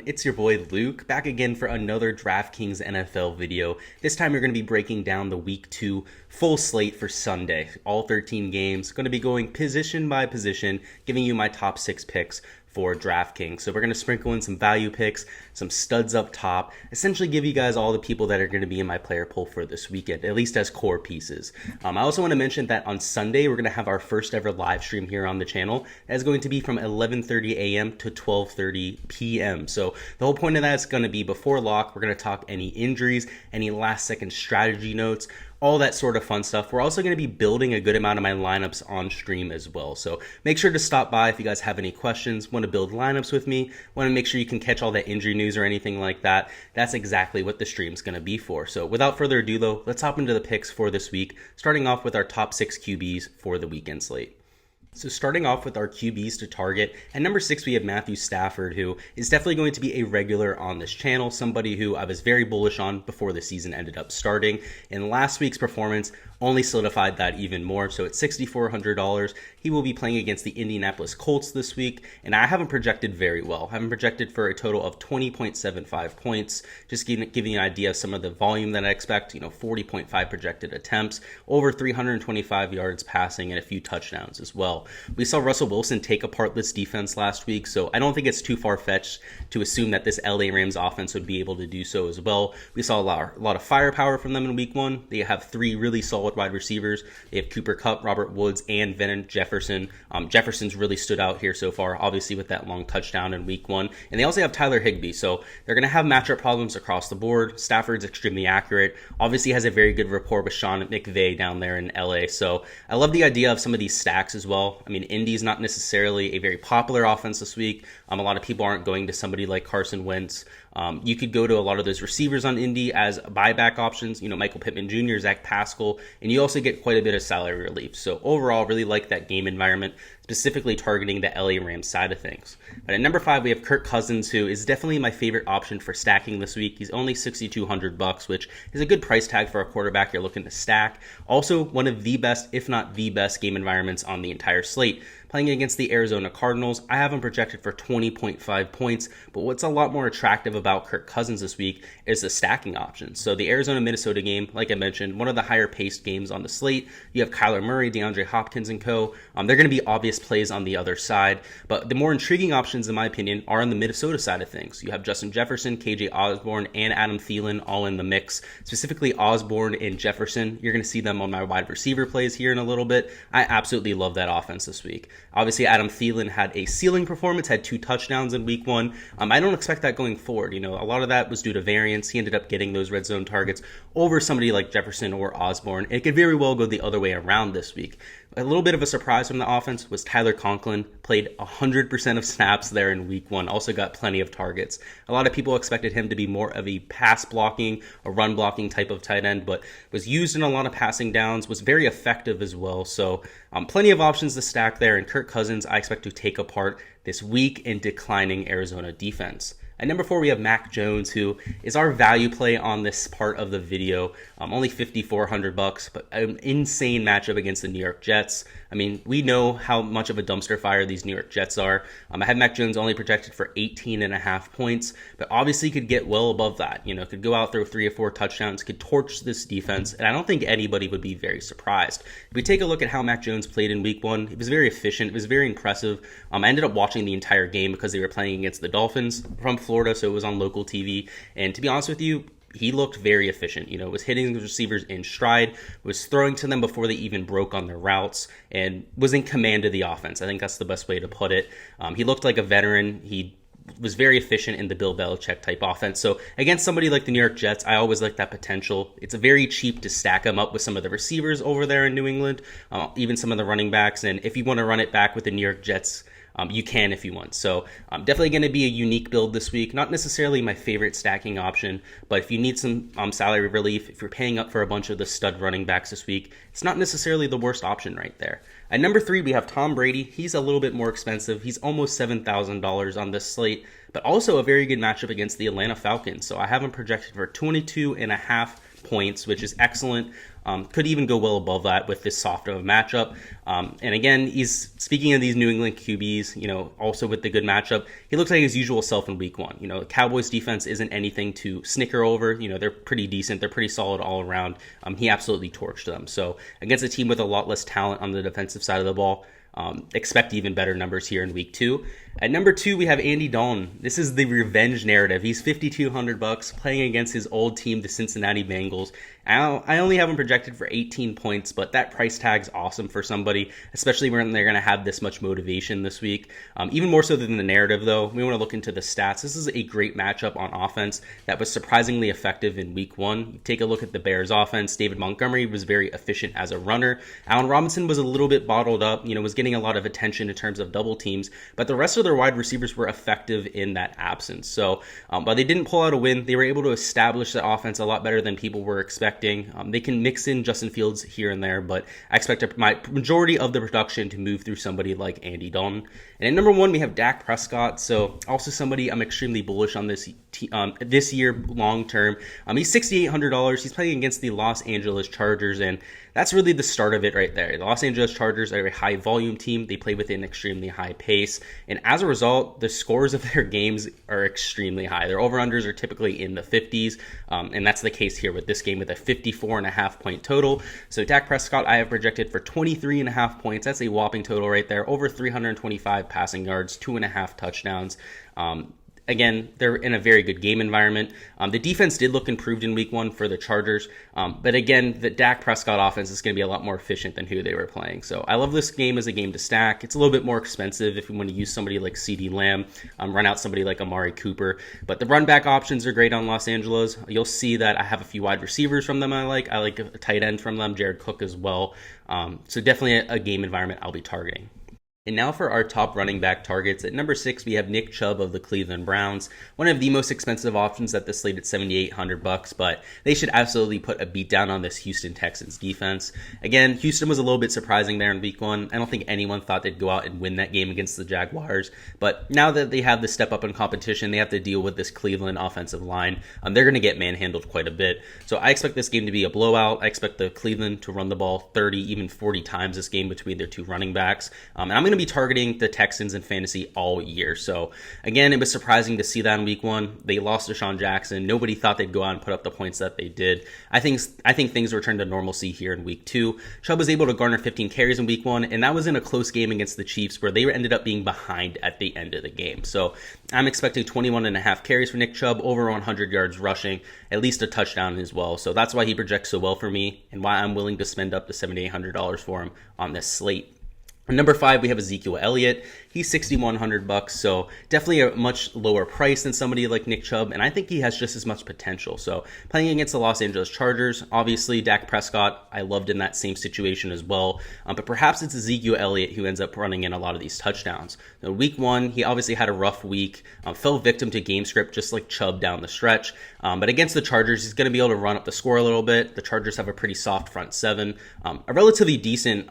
It's your boy Luke, back again for another Draftkings NFL video. This time we're going to be breaking down the Week 2 full slate for Sunday. All 13 games, going to be going position by position, giving you my top 6 picks for DraftKings. So we're going to sprinkle in some value picks, some studs up top, essentially give you guys all the people that are going to be in my player pool for this weekend, at least as core pieces. I also want to mention that on Sunday, we're going to have our first ever live stream here on the channel. That's going to be from 11:30 a.m. to 12:30 p.m. So the whole point of that is going to be before lock. We're going to talk any injuries, any last second strategy notes, all that sort of fun stuff. We're also going to be building a good amount of my lineups on stream as well. So make sure to stop by if you guys have any questions, want to build lineups with me, want to make sure you can catch all that injury news or anything like that. That's exactly what the stream's going to be for. So without further ado though, let's hop into the picks for this week, starting off with our top 6 QBs for the weekend slate. So starting off with our QBs to target, at number 6 we have Matthew Stafford, who is definitely going to be a regular on this channel, somebody who I was very bullish on before the season ended up starting. And last week's performance only solidified that even more. So at $6,400, he will be playing against the Indianapolis Colts this week, and I haven't projected very well. I haven't projected for a total of 20.75 points, just giving you an idea of some of the volume that I expect, 40.5 projected attempts, over 325 yards passing, and a few touchdowns as well. We saw Russell Wilson take apart this defense last week, so I don't think it's too far-fetched to assume that this LA Rams offense would be able to do so as well. We saw a lot of firepower from them in week 1. They have 3 really solid wide receivers. They have Cooper Kupp, Robert Woods, and Venon Jefferson. Jefferson's really stood out here so far, obviously with that long touchdown in week 1. And they also have Tyler Higbee, so they're going to have matchup problems across the board. Stafford's extremely accurate. Obviously has a very good rapport with Sean McVay down there in LA. So I love the idea of some of these stacks as well. I mean, Indy's not necessarily a very popular offense this week. A lot of people aren't going to somebody like Carson Wentz. You could go to a lot of those receivers on Indy as buyback options, Michael Pittman Jr., Zach Pascal, and you also get quite a bit of salary relief. So overall, really like that game environment, specifically targeting the LA Rams side of things. But at number 5, we have Kirk Cousins, who is definitely my favorite option for stacking this week. He's only $6,200, which is a good price tag for a quarterback you're looking to stack. Also, one of the best, if not the best, game environments on the entire slate. Playing against the Arizona Cardinals, I have him projected for 20.5 points, but what's a lot more attractive about Kirk Cousins this week is the stacking options. So the Arizona-Minnesota game, like I mentioned, one of the higher-paced games on the slate. You have Kyler Murray, DeAndre Hopkins, and co. They're going to be obvious plays on the other side, but the more intriguing options, in my opinion, are on the Minnesota side of things. You have Justin Jefferson, KJ Osborne, and Adam Thielen all in the mix. Specifically Osborne and Jefferson, you're going to see them on my wide receiver plays here in a little bit. I absolutely love that offense this week. Obviously, Adam Thielen had a ceiling performance, had 2 touchdowns in week 1. I don't expect that going forward. A lot of that was due to variance. He ended up getting those red zone targets over somebody like Jefferson or Osborne. It could very well go the other way around this week. A little bit of a surprise from the offense was Tyler Conklin, played 100% of snaps there in week 1, also got plenty of targets. A lot of people expected him to be more of a pass blocking, a run blocking type of tight end, but was used in a lot of passing downs, was very effective as well. So plenty of options to stack there, and Kirk Cousins I expect to take apart this weak and declining Arizona defense. At number 4, we have Mac Jones, who is our value play on this part of the video. Only $5,400, but an insane matchup against the New York Jets. We know how much of a dumpster fire these New York Jets are. I have Mac Jones only projected for 18.5 points, but obviously could get well above that. Could go out, throw 3 or 4 touchdowns, could torch this defense, and I don't think anybody would be very surprised. If we take a look at how Mac Jones played in week 1, he was very efficient, it was very impressive. I ended up watching the entire game because they were playing against the Dolphins from Florida, so it was on local TV, and to be honest with you, he looked very efficient, was hitting the receivers in stride, was throwing to them before they even broke on their routes, and was in command of the offense. I think that's the best way to put it. He looked like a veteran. He was very efficient in the Bill Belichick type offense. So against somebody like the New York Jets, I always like that potential. It's very cheap to stack him up with some of the receivers over there in New England, even some of the running backs, and if you want to run it back with the New York Jets, you can if you want. So definitely going to be a unique build this week. Not necessarily my favorite stacking option, but if you need some salary relief, if you're paying up for a bunch of the stud running backs this week, it's not necessarily the worst option right there. At number 3, we have Tom Brady. He's a little bit more expensive. He's almost $7,000 on this slate, but also a very good matchup against the Atlanta Falcons. So I have him projected for 22.5 points, which is excellent. Could even go well above that with this soft of a matchup. And again, he's speaking of these New England QBs, also with the good matchup, he looks like his usual self in week one. The Cowboys defense isn't anything to snicker over. They're pretty decent. They're pretty solid all around. He absolutely torched them. So against a team with a lot less talent on the defensive side of the ball, expect even better numbers here in week 2. At number 2, we have Andy Dalton. This is the revenge narrative. He's $5,200 playing against his old team, the Cincinnati Bengals. I only have him projected for 18 points, but that price tag's awesome for somebody, especially when they're going to have this much motivation this week. Even more so than the narrative, though, we want to look into the stats. This is a great matchup on offense that was surprisingly effective in week 1. Take a look at the Bears' offense. David Montgomery was very efficient as a runner. Allen Robinson was a little bit bottled up, was getting a lot of attention in terms of double teams, but the rest of their wide receivers were effective in that absence. So while they didn't pull out a win, they were able to establish the offense a lot better than people were expecting. They can mix in Justin Fields here and there, but I expect my majority of the production to move through somebody like Andy Dalton. And at number 1, we have Dak Prescott. So also somebody I'm extremely bullish on this year long term. He's $6,800. He's playing against the Los Angeles Chargers, and that's really the start of it right there. The Los Angeles Chargers are a high volume team. They play with an extremely high pace, and as a result, the scores of their games are extremely high. Their over-unders are typically in the 50s, and that's the case here with this game with a 54.5 point total. So Dak Prescott, I have projected for 23.5 points. That's a whopping total right there. Over 325 passing yards, 2.5 touchdowns. Again, they're in a very good game environment. The defense did look improved in week 1 for the Chargers. But again, the Dak Prescott offense is going to be a lot more efficient than who they were playing. So I love this game as a game to stack. It's a little bit more expensive if you want to use somebody like CeeDee Lamb, run out somebody like Amari Cooper. But the run back options are great on Los Angeles. You'll see that I have a few wide receivers from them I like. I like a tight end from them, Jared Cook as well. So definitely a game environment I'll be targeting. And now for our top running back targets. At number 6, we have Nick Chubb of the Cleveland Browns, one of the most expensive options at the slate at $7,800, but they should absolutely put a beat down on this Houston Texans defense. Again, Houston was a little bit surprising there in week 1. I don't think anyone thought they'd go out and win that game against the Jaguars, but now that they have the step up in competition, they have to deal with this Cleveland offensive line. They're going to get manhandled quite a bit. So I expect this game to be a blowout. I expect the Cleveland to run the ball 30, even 40 times this game between their two running backs. And I'm going to be targeting the Texans in fantasy all year. So again, it was surprising to see that in week 1. They lost Deshaun Jackson. Nobody thought they'd go out and put up the points that they did. I think things returned to normalcy here in week 2. Chubb was able to garner 15 carries in week 1, and that was in a close game against the Chiefs where they ended up being behind at the end of the game. So I'm expecting 21.5 carries for Nick Chubb, over 100 yards rushing, at least a touchdown as well. So that's why he projects so well for me and why I'm willing to spend up to $7,800 for him on this slate. Number 5, we have Ezekiel Elliott. He's $6,100, so definitely a much lower price than somebody like Nick Chubb, and I think he has just as much potential. So playing against the Los Angeles Chargers, obviously Dak Prescott, I loved in that same situation as well, but perhaps it's Ezekiel Elliott who ends up running in a lot of these touchdowns. Now, week 1, he obviously had a rough week, fell victim to game script just like Chubb down the stretch, but against the Chargers, he's going to be able to run up the score a little bit. The Chargers have a pretty soft front 7, a relatively decent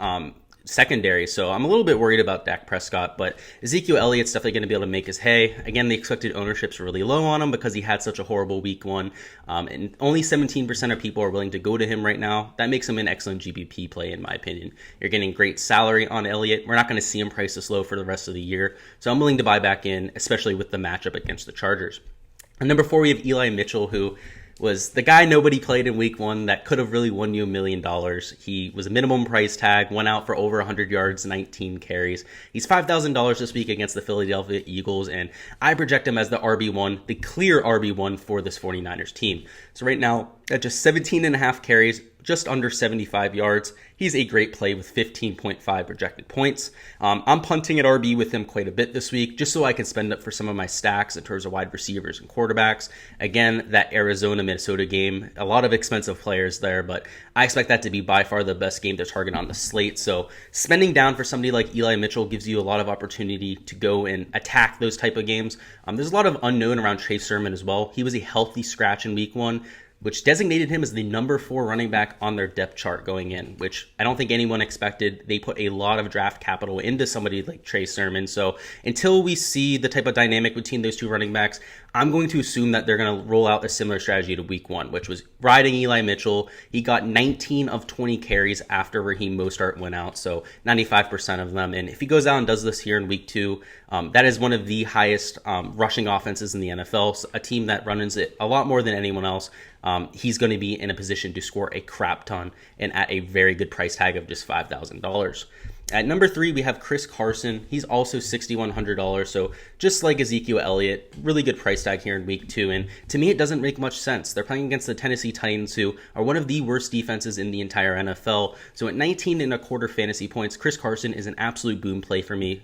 secondary, so I'm a little bit worried about Dak Prescott, but Ezekiel Elliott's definitely going to be able to make his hay. Again, the expected ownership's really low on him because he had such a horrible week 1, and only 17% of people are willing to go to him right now. That makes him an excellent GPP play, in my opinion. You're getting great salary on Elliott. We're not going to see him price this low for the rest of the year, so I'm willing to buy back in, especially with the matchup against the Chargers. And number 4, we have Eli Mitchell, who was the guy nobody played in week 1 that could have really won you $1 million. He was a minimum price tag, went out for over 100 yards, 19 carries. He's $5,000 this week against the Philadelphia Eagles, and I project him as the RB1, the clear RB1 for this 49ers team. So right now, at just 17.5 carries, just under 75 yards, he's a great play with 15.5 projected points. I'm punting at RB with him quite a bit this week, just so I can spend up for some of my stacks in terms of wide receivers and quarterbacks. Again, that Arizona-Minnesota game, a lot of expensive players there, but I expect that to be by far the best game to target on the slate. So spending down for somebody like Eli Mitchell gives you a lot of opportunity to go and attack those type of games. There's a lot of unknown around Chase Sermon as well. He was a healthy scratch in week 1, which designated him as the number 4 running back on their depth chart going in, which I don't think anyone expected. They put a lot of draft capital into somebody like Trey Sermon. So until we see the type of dynamic between those two running backs, I'm going to assume that they're going to roll out a similar strategy to week 1, which was riding Eli Mitchell. He got 19 of 20 carries after Raheem Mostert went out, so 95% of them. And if he goes out and does this here in week 2, that is one of the highest rushing offenses in the NFL, so a team that runs it a lot more than anyone else. He's going to be in a position to score a crap ton and at a very good price tag of just $5,000. At number 3, we have Chris Carson. He's also $6,100, so just like Ezekiel Elliott, really good price tag here in week 2. And to me, it doesn't make much sense. They're playing against the Tennessee Titans, who are one of the worst defenses in the entire NFL. So at 19 and a quarter fantasy points, Chris Carson is an absolute boom play for me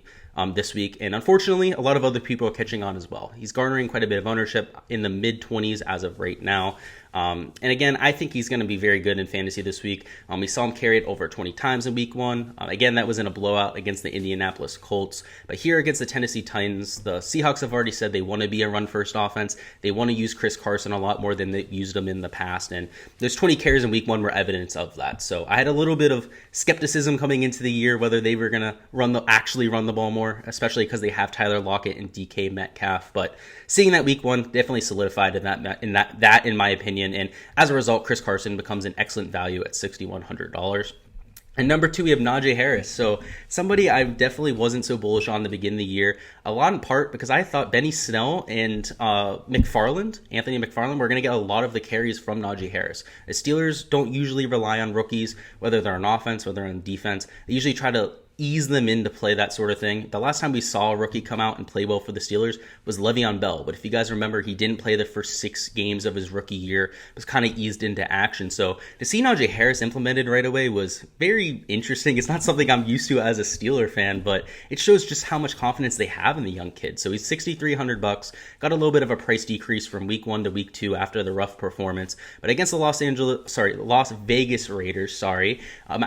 this week. And unfortunately, a lot of other people are catching on as well. He's garnering quite a bit of ownership in the mid-20s as of right now. And again, I think he's going to be very good in fantasy this week. We saw him carry it over 20 times in week 1. Again, that was in a blowout against the Indianapolis Colts. But here against the Tennessee Titans, the Seahawks have already said they want to be a run-first offense. They want to use Chris Carson a lot more than they've used him in the past. And those 20 carries in week 1 were evidence of that. So I had a little bit of skepticism coming into the year whether they were going to actually run the ball more, especially because they have Tyler Lockett and DK Metcalf. But seeing that week 1 definitely solidified in my opinion. And as a result, Chris Carson becomes an excellent value at $6,100. And number 2, we have Najee Harris. So somebody I definitely wasn't so bullish on the beginning of the year, a lot in part because I thought Benny Snell and Anthony McFarland, were going to get a lot of the carries from Najee Harris. The Steelers don't usually rely on rookies, whether they're on offense, whether they're on defense. They usually try to ease them in to play that sort of thing. The last time we saw a rookie come out and play well for the Steelers was Le'Veon Bell. But if you guys remember, he didn't play the first 6 games of his rookie year, was kind of eased into action. So to see Najee Harris implemented right away was very interesting. It's not something I'm used to as a Steeler fan, but it shows just how much confidence they have in the young kid. So he's $6,300, got a little bit of a price decrease from week 1 to week 2 after the rough performance. But against the Las Vegas Raiders, I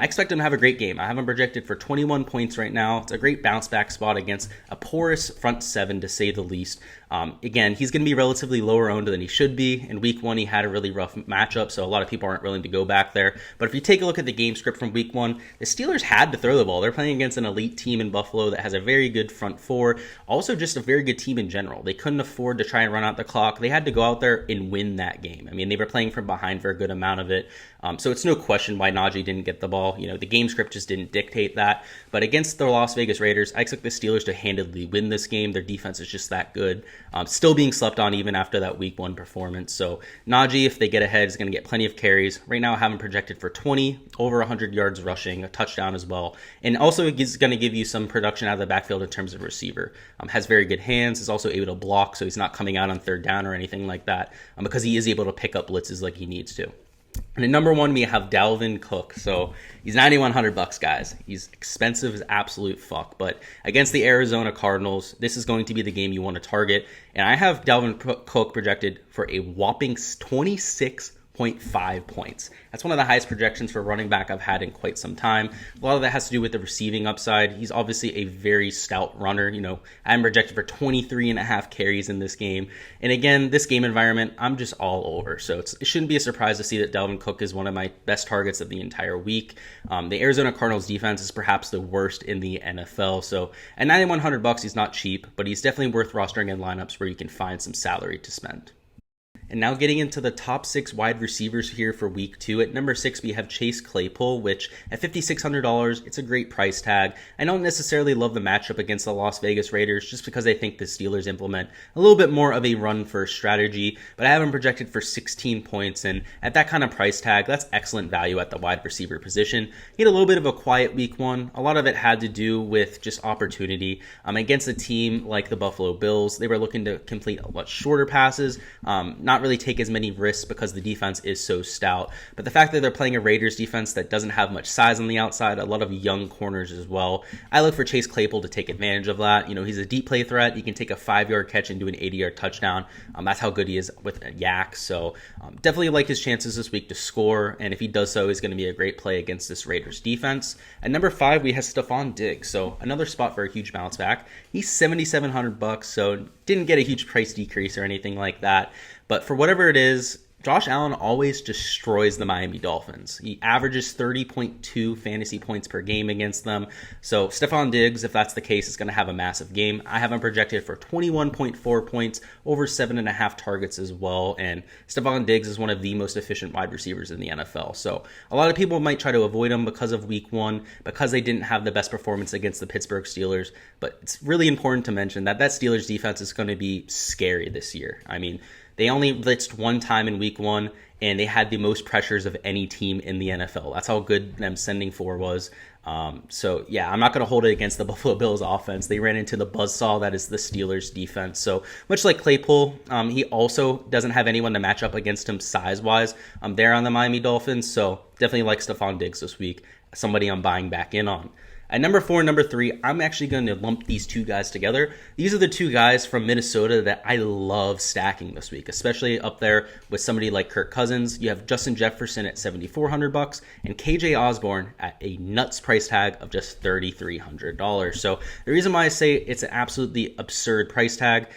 expect him to have a great game. I have him projected for 21 points right now. It's a great bounce back spot against a porous front 7 to say the least. Again, he's going to be relatively lower owned than he should be. In week 1, he had a really rough matchup, so a lot of people aren't willing to go back there. But if you take a look at the game script from week 1, the Steelers had to throw the ball. They're playing against an elite team in Buffalo that has a very good front 4, also just a very good team in general. They couldn't afford to try and run out the clock. They had to go out there and win that game. I mean, they were playing from behind for a good amount of it. So it's no question why Najee didn't get the ball. You know, the game script just didn't dictate that. But against the Las Vegas Raiders, I expect the Steelers to handily win this game. Their defense is just that good. Still being slept on even after that week 1 performance. So Najee, if they get ahead, is going to get plenty of carries. Right now I have him projected for 20, over 100 yards rushing, a touchdown as well. And also is going to give you some production out of the backfield in terms of receiver. Has very good hands, is also able to block, so he's not coming out on 3rd down or anything like that, because he is able to pick up blitzes like he needs to. And at number 1, we have Dalvin Cook. So he's $9,100, guys. He's expensive as absolute fuck. But against the Arizona Cardinals, this is going to be the game you want to target. And I have Dalvin Cook projected for a whopping 26.5 points. That's one of the highest projections for running back I've had in quite some time. A lot of that has to do with the receiving upside. He's obviously a very stout runner. You know, I'm projected for 23.5 carries in this game. And again, this game environment, I'm just all over. So it shouldn't be a surprise to see that Dalvin Cook is one of my best targets of the entire week. The Arizona Cardinals defense is perhaps the worst in the NFL. So at $9,100, he's not cheap, but he's definitely worth rostering in lineups where you can find some salary to spend. And now getting into the top 6 wide receivers here for week 2. At number 6, we have Chase Claypool, which at $5,600, it's a great price tag. I don't necessarily love the matchup against the Las Vegas Raiders just because I think the Steelers implement a little bit more of a run-first strategy, but I have him projected for 16 points, and at that kind of price tag, that's excellent value at the wide receiver position. He had a little bit of a quiet week 1. A lot of it had to do with just opportunity. Against a team like the Buffalo Bills, they were looking to complete a lot shorter passes, not really take as many risks because the defense is so stout. But the fact that they're playing a Raiders defense that doesn't have much size on the outside, a lot of young corners as well, I look for Chase Claypool to take advantage of that. You know, he's a deep play threat. He can take a 5-yard catch and do an 80-yard touchdown. That's how good he is with a yak. So definitely like his chances this week to score. And if he does so, he's going to be a great play against this Raiders defense. At number 5, we have Stephon Diggs. So another spot for a huge bounce back. He's $7,700, so didn't get a huge price decrease or anything like that. But for whatever it is, Josh Allen always destroys the Miami Dolphins. He averages 30.2 fantasy points per game against them. So Stephon Diggs, if that's the case, is going to have a massive game. I have him projected for 21.4 points, over 7.5 targets as well. And Stephon Diggs is one of the most efficient wide receivers in the NFL. So a lot of people might try to avoid him because of week one, because they didn't have the best performance against the Pittsburgh Steelers. But it's really important to mention that Steelers defense is going to be scary this year. I mean, they only blitzed one time in week one, and they had the most pressures of any team in the NFL. That's how good them sending for was. So, yeah, I'm not going to hold it against the Buffalo Bills offense. They ran into the buzzsaw that is the Steelers defense. So, much like Claypool, he also doesn't have anyone to match up against him size-wise. There on the Miami Dolphins, so definitely like Stephon Diggs this week, somebody I'm buying back in on. At number 4 and number 3, I'm actually going to lump these two guys together. These are the two guys from Minnesota that I love stacking this week, especially up there with somebody like Kirk Cousins. You have Justin Jefferson at $7,400 and KJ Osborne at a nuts price tag of just $3,300. So the reason why I say it's an absolutely absurd price tag,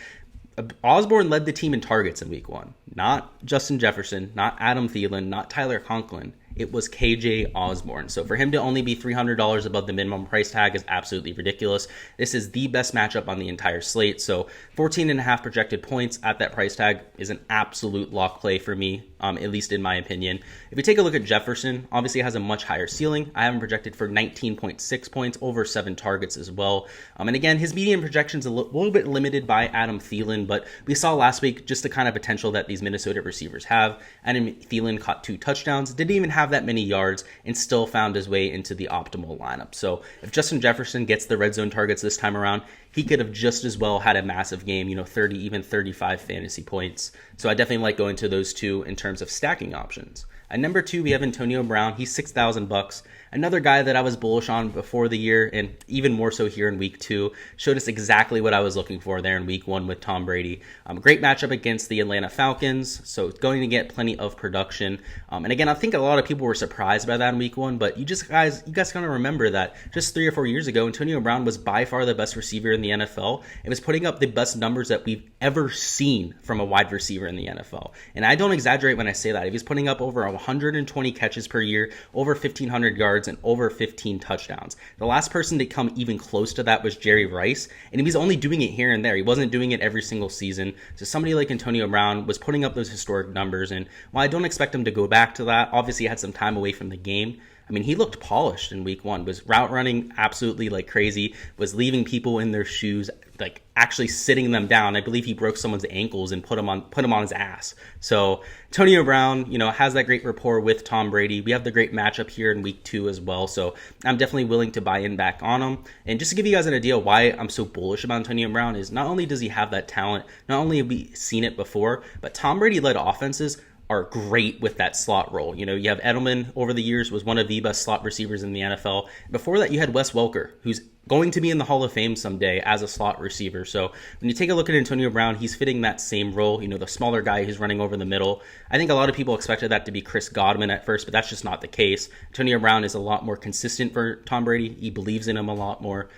Osborne led the team in targets in week one. Not Justin Jefferson, not Adam Thielen, not Tyler Conklin. It was KJ Osborne. So for him to only be $300 above the minimum price tag is absolutely ridiculous. This is the best matchup on the entire slate. So 14.5 projected points at that price tag is an absolute lock play for me, at least in my opinion. If we take a look at Jefferson, obviously has a much higher ceiling. I have him projected for 19.6 points, over 7 targets as well. And again, his median projection is a little bit limited by Adam Thielen, but we saw last week just the kind of potential that these Minnesota receivers have. Adam Thielen caught 2 touchdowns, didn't even have that many yards, and still found his way into the optimal lineup. So if Justin Jefferson gets the red zone targets this time around, he could have just as well had a massive game, 30, even 35 fantasy points. So I definitely like going to those two in terms of stacking options. At number 2, we have Antonio Brown. He's $6,000. Another guy that I was bullish on before the year, and even more so here in week 2. Showed us exactly what I was looking for there in week 1 with Tom Brady. Great matchup against the Atlanta Falcons, so going to get plenty of production. And again, I think a lot of people were surprised by that in week 1, but you guys got to remember that just 3 or 4 years ago, Antonio Brown was by far the best receiver in the NFL and was putting up the best numbers that we've ever seen from a wide receiver in the NFL. And I don't exaggerate when I say that. If he's putting up over 120 catches per year, over 1,500 yards, and over 15 touchdowns. The last person to come even close to that was Jerry Rice, and he was only doing it here and there. He wasn't doing it every single season. So somebody like Antonio Brown was putting up those historic numbers, and while I don't expect him to go back to that, obviously he had some time away from the game. I mean, he looked polished in week 1, was route running absolutely like crazy, was leaving people in their shoes, like actually sitting them down. I believe he broke someone's ankles and put him on his ass. So Antonio Brown, has that great rapport with Tom Brady. We have the great matchup here in week 2 as well. So I'm definitely willing to buy in back on him. And just to give you guys an idea why I'm so bullish about Antonio Brown is not only does he have that talent, not only have we seen it before, but Tom Brady led offenses are great with that slot role. You have Edelman over the years was one of the best slot receivers in the NFL. Before that, you had Wes Welker, who's going to be in the Hall of Fame someday as a slot receiver. So when you take a look at Antonio Brown, he's fitting that same role, the smaller guy who's running over the middle. I think a lot of people expected that to be Chris Godwin at first, but that's just not the case. Antonio Brown is a lot more consistent for Tom Brady. He believes in him a lot more.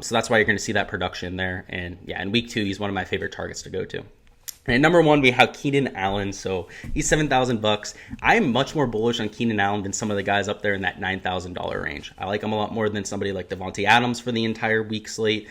So that's why you're going to see that production there. And yeah, in week 2, he's one of my favorite targets to go to. And at number 1, we have Keenan Allen. So he's $7,000. I'm much more bullish on Keenan Allen than some of the guys up there in that $9,000 range. I like him a lot more than somebody like Davante Adams for the entire week slate.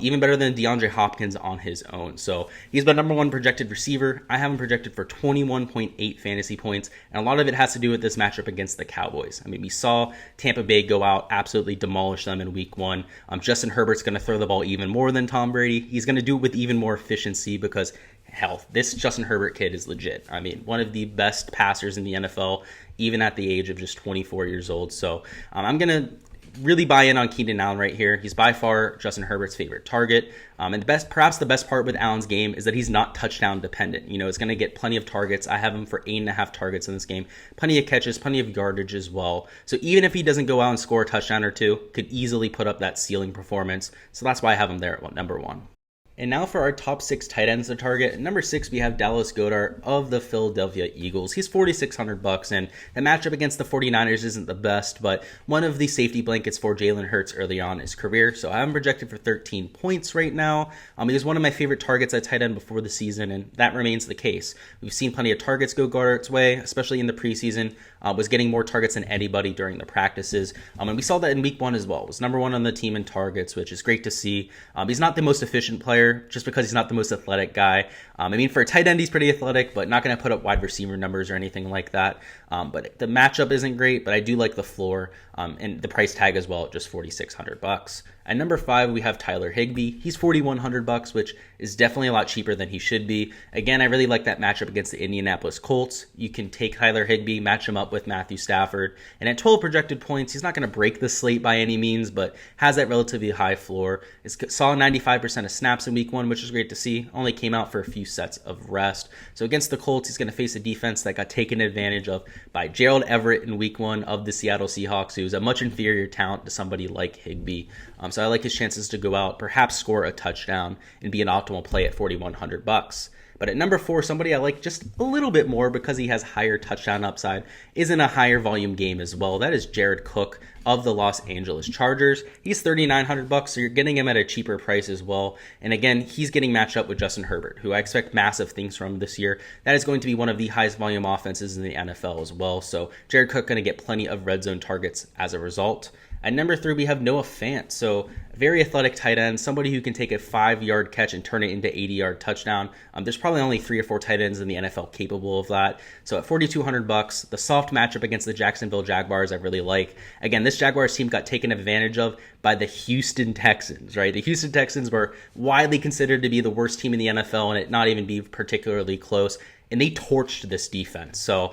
Even better than DeAndre Hopkins on his own. So he's the number 1 projected receiver. I have him projected for 21.8 fantasy points. And a lot of it has to do with this matchup against the Cowboys. I mean, we saw Tampa Bay go out, absolutely demolish them in week 1. Justin Herbert's going to throw the ball even more than Tom Brady. He's going to do it with even more efficiency because health. This Justin Herbert kid is legit. I mean, one of the best passers in the NFL, even at the age of just 24 years old. So I'm going to really buy in on Keenan Allen right here. He's by far Justin Herbert's favorite target. And perhaps the best part with Allen's game is that he's not touchdown dependent. It's going to get plenty of targets. I have him for 8.5 targets in this game. Plenty of catches, plenty of yardage as well. So even if he doesn't go out and score a touchdown or two, could easily put up that ceiling performance. So that's why I have him there at number 1. And now for our top 6 tight ends to target. At number 6, we have Dallas Goedert of the Philadelphia Eagles. He's $4,600, and the matchup against the 49ers isn't the best, but one of the safety blankets for Jalen Hurts early on in his career. So I have him projected for 13 points right now. He was one of my favorite targets at tight end before the season, and that remains the case. We've seen plenty of targets go Goedert's way, especially in the preseason. Was getting more targets than anybody during the practices. And we saw that in week 1 as well. Was number 1 on the team in targets, which is great to see. He's not the most efficient player just because he's not the most athletic guy. For a tight end, he's pretty athletic, but not going to put up wide receiver numbers or anything like that. But the matchup isn't great, but I do like the floor and the price tag as well at just $4,600. At number 5, we have Tyler Higbee. He's $4,100, which is definitely a lot cheaper than he should be. Again, I really like that matchup against the Indianapolis Colts. You can take Tyler Higbee, match him up with Matthew Stafford, and at 12 projected points, he's not going to break the slate by any means, but has that relatively high floor. Saw 95% of snaps in week 1, which is great to see. Only came out for a few sets of rest. So against the Colts, he's going to face a defense that got taken advantage of by Gerald Everett in week 1 of the Seattle Seahawks, who's a much inferior talent to somebody like Higbee. So I like his chances to go out, perhaps score a touchdown, and be an optimal play at $4,100. But at number 4, somebody I like just a little bit more because he has higher touchdown upside, is in a higher volume game as well. That is Jared Cook of the Los Angeles Chargers. He's $3,900, so you're getting him at a cheaper price as well. And again, he's getting matched up with Justin Herbert, who I expect massive things from this year. That is going to be one of the highest volume offenses in the NFL as well. So Jared Cook going to get plenty of red zone targets as a result. At number 3, we have Noah Fant. So very athletic tight end, somebody who can take a 5-yard catch and turn it into 80-yard touchdown. There's probably only 3 or 4 tight ends in the NFL capable of that. So at $4,200, the soft matchup against the Jacksonville Jaguars I really like. Again, this Jaguars team got taken advantage of by the Houston Texans, right? The Houston Texans were widely considered to be the worst team in the NFL and it not even be particularly close. And they torched this defense. So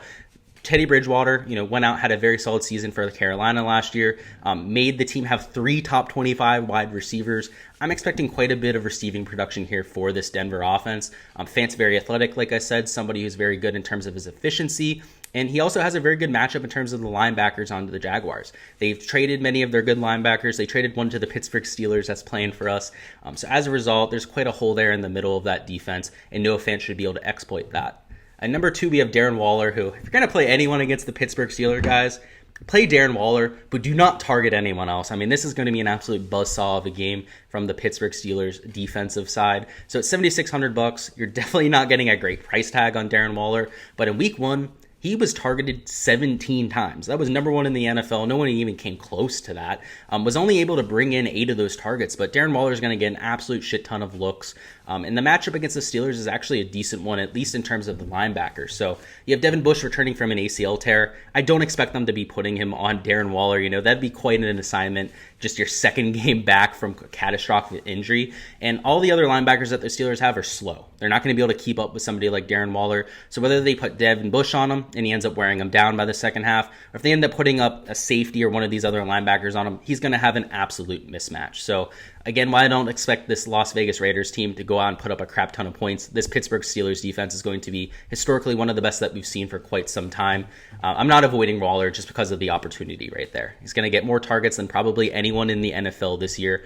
Teddy Bridgewater, went out, had a very solid season for Carolina last year, made the team have 3 top 25 wide receivers. I'm expecting quite a bit of receiving production here for this Denver offense. Fant's very athletic, like I said, somebody who's very good in terms of his efficiency. And he also has a very good matchup in terms of the linebackers onto the Jaguars. They've traded many of their good linebackers. They traded one to the Pittsburgh Steelers that's playing for us. So as a result, there's quite a hole there in the middle of that defense, and Noah Fant should be able to exploit that. At number 2, we have Darren Waller, who, if you're going to play anyone against the Pittsburgh Steelers, guys, play Darren Waller, but do not target anyone else. This is going to be an absolute buzzsaw of a game from the Pittsburgh Steelers defensive side. So at $7,600, you're definitely not getting a great price tag on Darren Waller. But in week 1, he was targeted 17 times. That was number 1 in the NFL. No one even came close to that. Was only able to bring in 8 of those targets, but Darren Waller is going to get an absolute shit ton of looks. And the matchup against the Steelers is actually a decent one, at least in terms of the linebackers. So you have Devin Bush returning from an ACL tear. I don't expect them to be putting him on Darren Waller. That'd be quite an assignment, just your second game back from catastrophic injury. And all the other linebackers that the Steelers have are slow. They're not going to be able to keep up with somebody like Darren Waller. So whether they put Devin Bush on him and he ends up wearing him down by the second half, or if they end up putting up a safety or one of these other linebackers on him, he's going to have an absolute mismatch. So again, while I don't expect this Las Vegas Raiders team to go out and put up a crap ton of points, this Pittsburgh Steelers defense is going to be historically one of the best that we've seen for quite some time. I'm not avoiding Waller just because of the opportunity right there. He's going to get more targets than probably anyone in the NFL this year.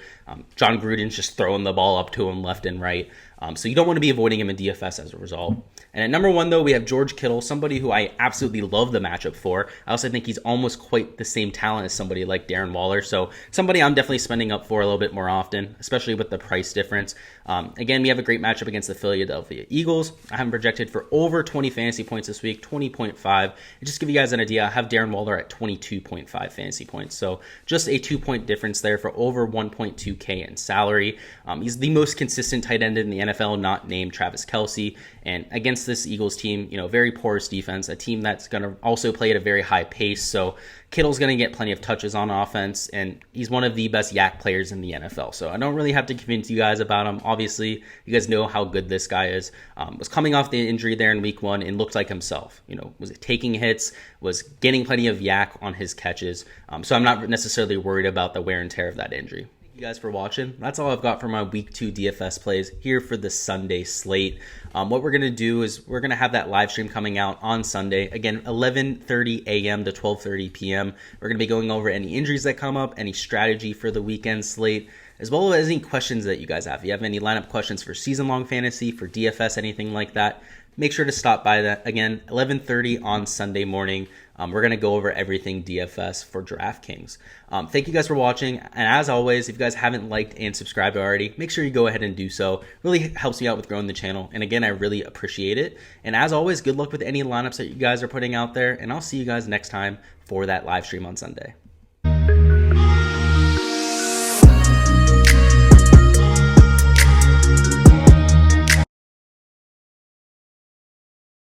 John Gruden's just throwing the ball up to him left and right. So you don't want to be avoiding him in DFS as a result. And at number 1, though, we have George Kittle, somebody who I absolutely love the matchup for. I also think he's almost quite the same talent as somebody like Darren Waller. So somebody I'm definitely spending up for a little bit more often, especially with the price difference. Again, we have a great matchup against the Philadelphia Eagles. I have him projected for over 20 fantasy points this week, 20.5. And just to give you guys an idea, I have Darren Waller at 22.5 fantasy points. So just a 2-point difference there for over 1.2K in salary. He's the most consistent tight end in the NFL, not named Travis Kelce. And against this Eagles team, very porous defense, a team that's going to also play at a very high pace. So Kittle's going to get plenty of touches on offense, and he's one of the best yak players in the NFL. So I don't really have to convince you guys about him. Obviously, you guys know how good this guy is. Was coming off the injury there in week 1 and looked like himself. Was taking hits, was getting plenty of yak on his catches. So I'm not necessarily worried about the wear and tear of that injury. You guys for watching. That's all I've got for my week 2 DFS plays here for the Sunday slate. What we're going to do is we're going to have that live stream coming out on Sunday. Again, 11:30 a.m. to 12:30 p.m. We're going to be going over any injuries that come up, any strategy for the weekend slate, as well as any questions that you guys have. If you have any lineup questions for season-long fantasy, for DFS, anything like that, make sure to stop by that. Again, 11:30 on Sunday morning. We're going to go over everything DFS for DraftKings. Thank you guys for watching. And as always, if you guys haven't liked and subscribed already, make sure you go ahead and do so. Really helps me out with growing the channel. And again, I really appreciate it. And as always, good luck with any lineups that you guys are putting out there. And I'll see you guys next time for that live stream on Sunday.